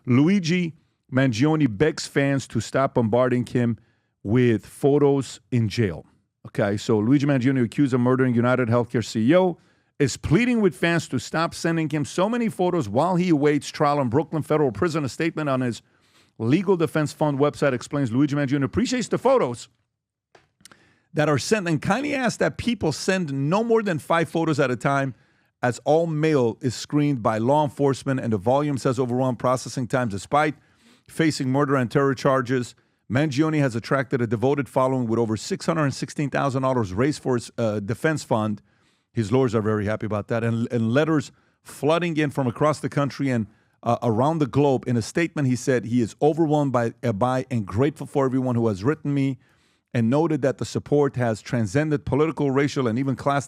Luigi Mangione begs fans to stop bombarding him with photos in jail. Okay, so Luigi Mangione, accused of murdering United Healthcare CEO, is pleading with fans to stop sending him so many photos while he awaits trial in Brooklyn Federal Prison. A statement on his Legal Defense Fund website explains Luigi Mangione appreciates the photos that are sent and kindly asks that people send no more than 5 photos at a time, as all mail is screened by law enforcement and the volume has overwhelmed processing times. Despite facing murder and terror charges, Mangione has attracted a devoted following with over $616,000 raised for his defense fund. His lawyers are very happy about that. And letters flooding in from across the country and around the globe. In a statement, he said he is overwhelmed by and grateful for everyone who has written me, and noted that the support has transcended political, racial, and even class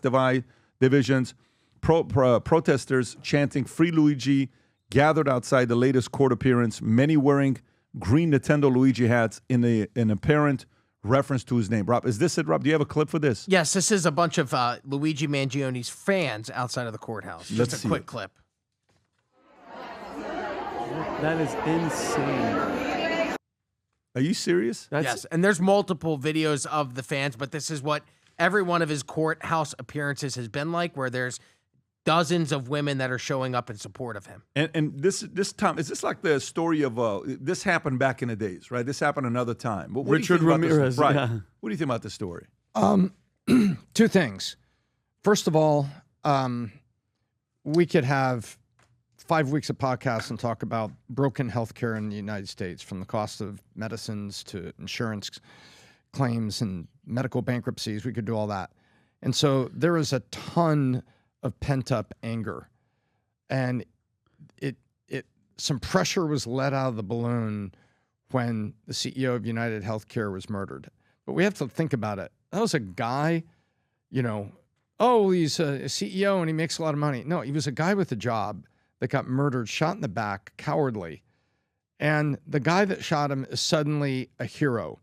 divisions. Protesters chanting "Free Luigi" gathered outside the latest court appearance, many wearing green Nintendo Luigi hats in an apparent reference to his name. Rob, is this it, Rob? Do you have a clip for this? Yes, this is a bunch of Luigi Mangione's fans outside of the courthouse. Just a quick clip. That is insane. Are you serious? Yes, and there's multiple videos of the fans, but this is what every one of his courthouse appearances has been like, where there's dozens of women that are showing up in support of him. And this time, is this like the story of, this happened back in the days, right? This happened another time. What Richard Ramirez. Right. Yeah. What do you think about this story? 2 things. First of all, we could have 5 weeks of podcasts and talk about broken healthcare in the United States, from the cost of medicines to insurance claims and medical bankruptcies. We could do all that. And so there is a ton of pent-up anger. And some pressure was let out of the balloon when the CEO of United Healthcare was murdered. But we have to think about it. That was a guy, he's a CEO and he makes a lot of money. No, he was a guy with a job that got murdered, shot in the back, cowardly. And the guy that shot him is suddenly a hero.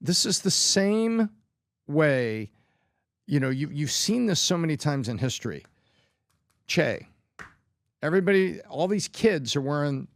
This is the same way, you've seen this so many times in history. Che. Everybody, all these kids are wearing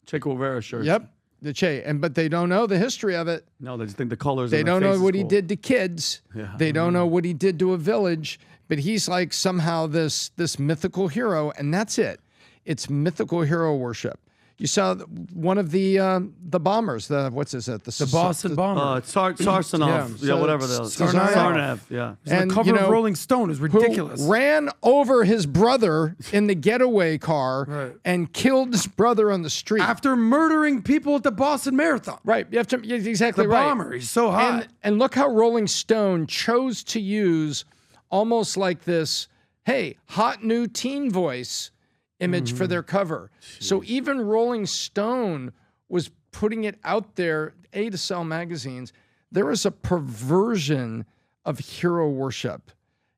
Che Guevara shirts. Yep, the Che. But they don't know the history of it. No, they just think the colors. They don't know what he cool. did to kids. Yeah. They don't know what he did to a village. But he's like somehow this mythical hero, and that's it. It's mythical hero worship. You saw one of the bombers. The Boston bomber. Sarsanov. Yeah, whatever the Sarnav. Yeah. And the cover of Rolling Stone is ridiculous. Who ran over his brother in the getaway car and killed his brother on the street after murdering people at the Boston Marathon. Right. You have to, exactly the right. The bomber. He's so hot. And look how Rolling Stone chose to use almost like this, hey, hot new teen voice image for their cover. Jeez. So even Rolling Stone was putting it out there, to sell magazines. There is a perversion of hero worship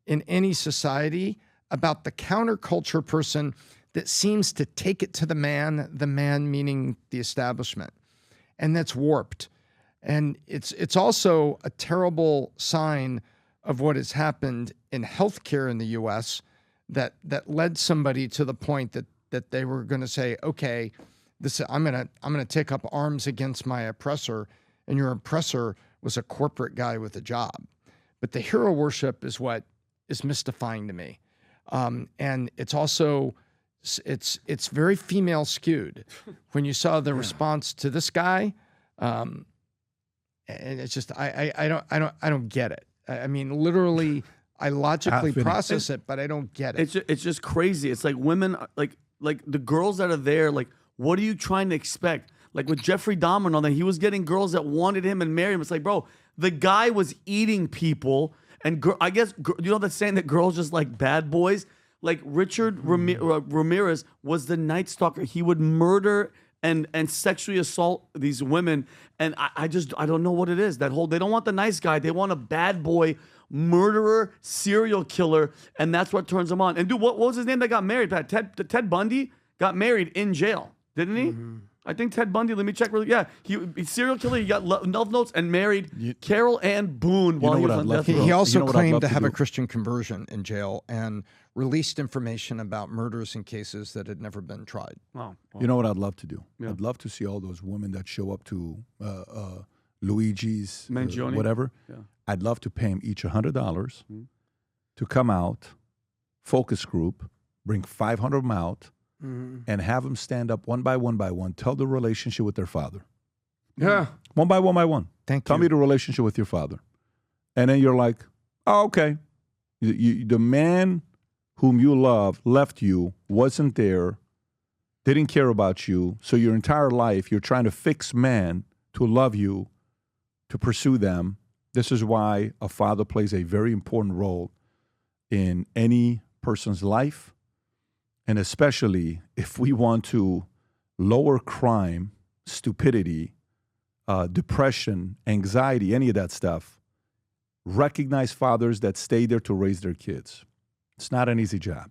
in any society about the counterculture person that seems to take it to the man meaning the establishment. And that's warped. And it's also a terrible sign of what has happened in healthcare in the U.S., that led somebody to the point that they were going to say, okay, I'm going to take up arms against my oppressor, and your oppressor was a corporate guy with a job. But the hero worship is what is mystifying to me, and it's also it's very female skewed. When you saw the response to this guy, and it's just I don't get it. I mean, literally. I logically process it, but I don't get it. It's just crazy. It's like women, like the girls that are there, like, what are you trying to expect? Like with Jeffrey Dahmer and all that, he was getting girls that wanted him and married him. It's like, bro, the guy was eating people. And I guess, that saying that girls just like bad boys? Like Richard Ramirez was the Night Stalker. He would murder and sexually assault these women. And I don't know what it is. They don't want the nice guy. They want a bad boy murderer, serial killer, and that's what turns them on. And dude, what was his name that got married, Pat? Ted Bundy got married in jail, didn't he? I think Ted Bundy, let me check really. Yeah, he's serial killer. He got love notes and married Carol Ann Boone while he was on death row. He also claimed to to have do? a Christian conversion in jail and released information about murders in cases that had never been tried. Wow. You know what I'd love to do? Yeah. I'd love to see all those women that show up to Luigi's Mangione. whatever. Yeah. I'd love to pay him each $100 to come out, focus group, bring 500 of them out, and have them stand up one by one, tell the relationship with their father. Yeah. One by one. Tell me the relationship with your father. And then you're like, oh, okay. The man whom you love left you, wasn't there, didn't care about you. So your entire life, you're trying to fix men to love you, to pursue them. This is why a father plays a very important role in any person's life. And especially if we want to lower crime, stupidity, depression, anxiety, any of that stuff, recognize fathers that stay there to raise their kids. It's not an easy job.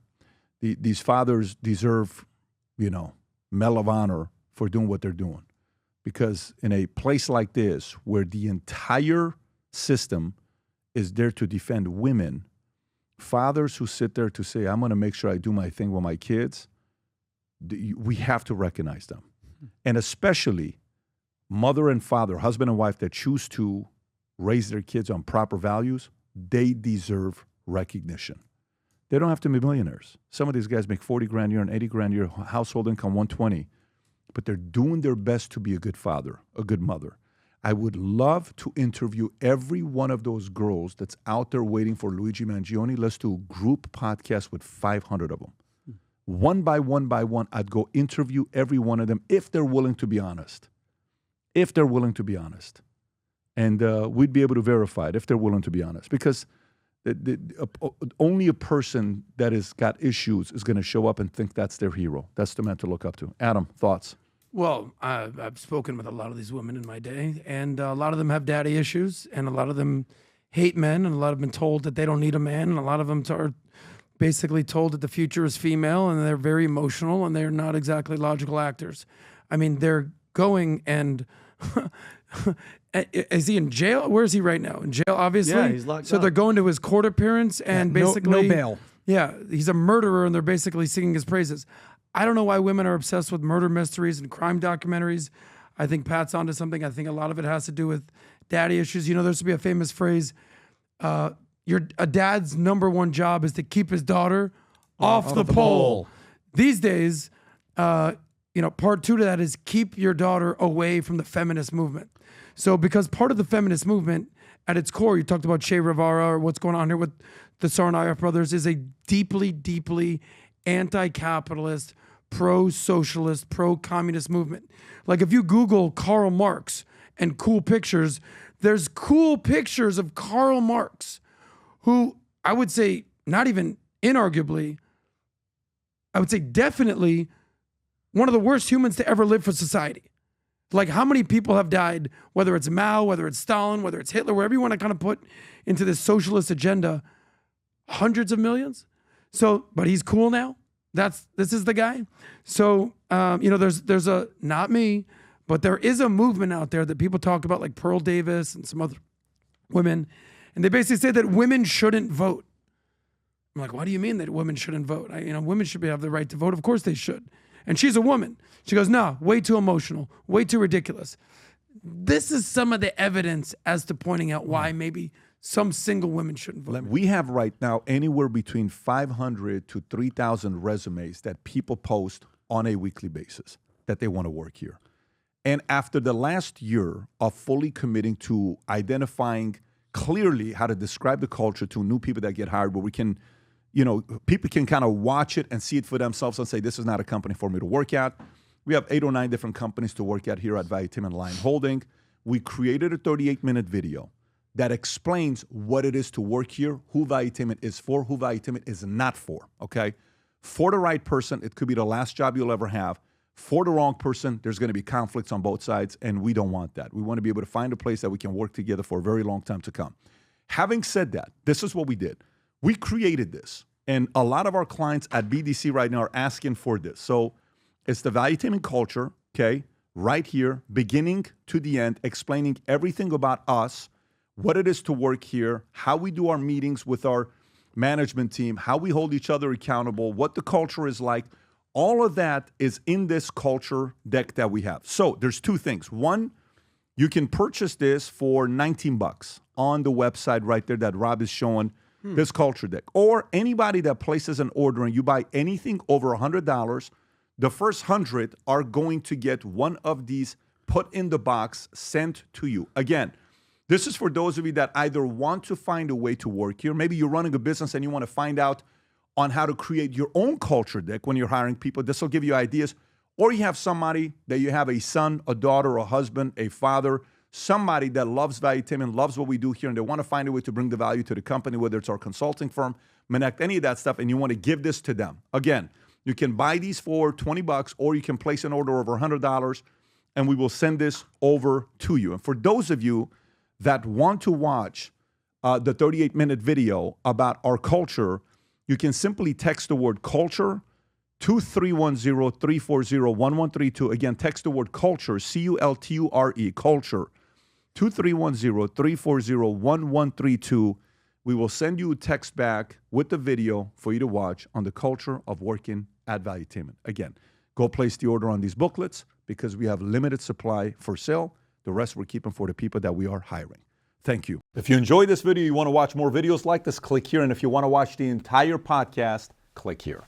These fathers deserve, Medal of Honor for doing what they're doing. Because in a place like this, where the entire system is there to defend women, fathers who sit there to say, I'm going to make sure I do my thing with my kids, we have to recognize them. And especially mother and father, husband and wife that choose to raise their kids on proper values, they deserve recognition. They don't have to be millionaires. Some of these guys make 40 grand a year and 80 grand a year, household income 120, but they're doing their best to be a good father, a good mother. I would love to interview every one of those girls that's out there waiting for Luigi Mangione. Let's do a group podcast with 500 of them. One by one, I'd go interview every one of them if they're willing to be honest. If they're willing to be honest. And we'd be able to verify it if they're willing to be honest. Because only a person that has got issues is going to show up and think that's their hero. That's the man to look up to. Adam, thoughts? Well, I've spoken with a lot of these women in my day, and a lot of them have daddy issues, and a lot of them hate men, and a lot have been told that they don't need a man, and a lot of them are basically told that the future is female, and they're very emotional, and they're not exactly logical actors. I mean, they're going and... Is he in jail? Where is he right now? In jail, obviously. Yeah, he's locked so up. they're going to his court appearance and basically no bail. Yeah, he's a murderer, and they're basically singing his praises. I don't know why women are obsessed with murder mysteries and crime documentaries. I think Pat's onto something. I think a lot of it has to do with daddy issues. There used to be a famous phrase: a dad's number one job is to keep his daughter off the pole. These days, part two to that is keep your daughter away from the feminist movement. So because part of the feminist movement at its core, you talked about Che Guevara or what's going on here with the Tsarnaev brothers, is a deeply, deeply anti-capitalist, pro-socialist, pro-communist movement. Like if you Google Karl Marx and cool pictures, there's cool pictures of Karl Marx, who I would say not even inarguably, I would say definitely one of the worst humans to ever live for society. Like how many people have died, whether it's Mao, whether it's Stalin, whether it's Hitler, wherever you want to kind of put into this socialist agenda, hundreds of millions. So, but he's cool now. This is the guy. So, there's a, not me, but there is a movement out there that people talk about, like Pearl Davis and some other women. And they basically say that women shouldn't vote. I'm like, what do you mean that women shouldn't vote? Women should have the right to vote. Of course they should. And she's a woman. She goes, no, way too emotional, way too ridiculous. This is some of the evidence as to pointing out why maybe some single women shouldn't vote. We have right now anywhere between 500 to 3,000 resumes that people post on a weekly basis that they want to work here. And after the last year of fully committing to identifying clearly how to describe the culture to new people that get hired, where we can, people can kind of watch it and see it for themselves and say, this is not a company for me to work at. We have 8 or 9 different companies to work at here at Valuetainment Line Holding. We created a 38-minute video that explains what it is to work here, who Valuetainment is for, who Valuetainment is not for, okay? For the right person, it could be the last job you'll ever have. For the wrong person, there's going to be conflicts on both sides, and we don't want that. We want to be able to find a place that we can work together for a very long time to come. Having said that, this is what we did. We created this, and a lot of our clients at BDC right now are asking for this. So it's the Valuetainment culture, okay? right here, beginning to the end, explaining everything about us, what it is to work here, how we do our meetings with our management team, how we hold each other accountable, what the culture is like. All of that is in this culture deck that we have. So there's two things. One, you can purchase this for $19 on the website right there that Rob is showing, this culture deck. Or anybody that places an order and you buy anything over $100, the first 100 are going to get one of these put in the box, sent to you. Again, this is for those of you that either want to find a way to work here. Maybe you're running a business and you want to find out on how to create your own culture deck when you're hiring people. This will give you ideas. Or you have somebody that you have a son, a daughter, a husband, a father, somebody that loves Valuetainment, loves what we do here, and they want to find a way to bring the value to the company, whether it's our consulting firm, Minnect, any of that stuff, and you want to give this to them. Again, you can buy these for $20 or you can place an order over $100 and we will send this over to you. And for those of you that want to watch the 38-minute video about our culture, you can simply text the word culture to 310-340-1132. Again, text the word culture, C-U-L-T-U-R-E, culture, to 310-340-1132. We will send you a text back with the video for you to watch on the culture of working at Valuetainment. Again, go place the order on these booklets because we have limited supply for sale. The rest we're keeping for the people that we are hiring. Thank you. If you enjoyed this video, you want to watch more videos like this, click here. And if you want to watch the entire podcast, click here.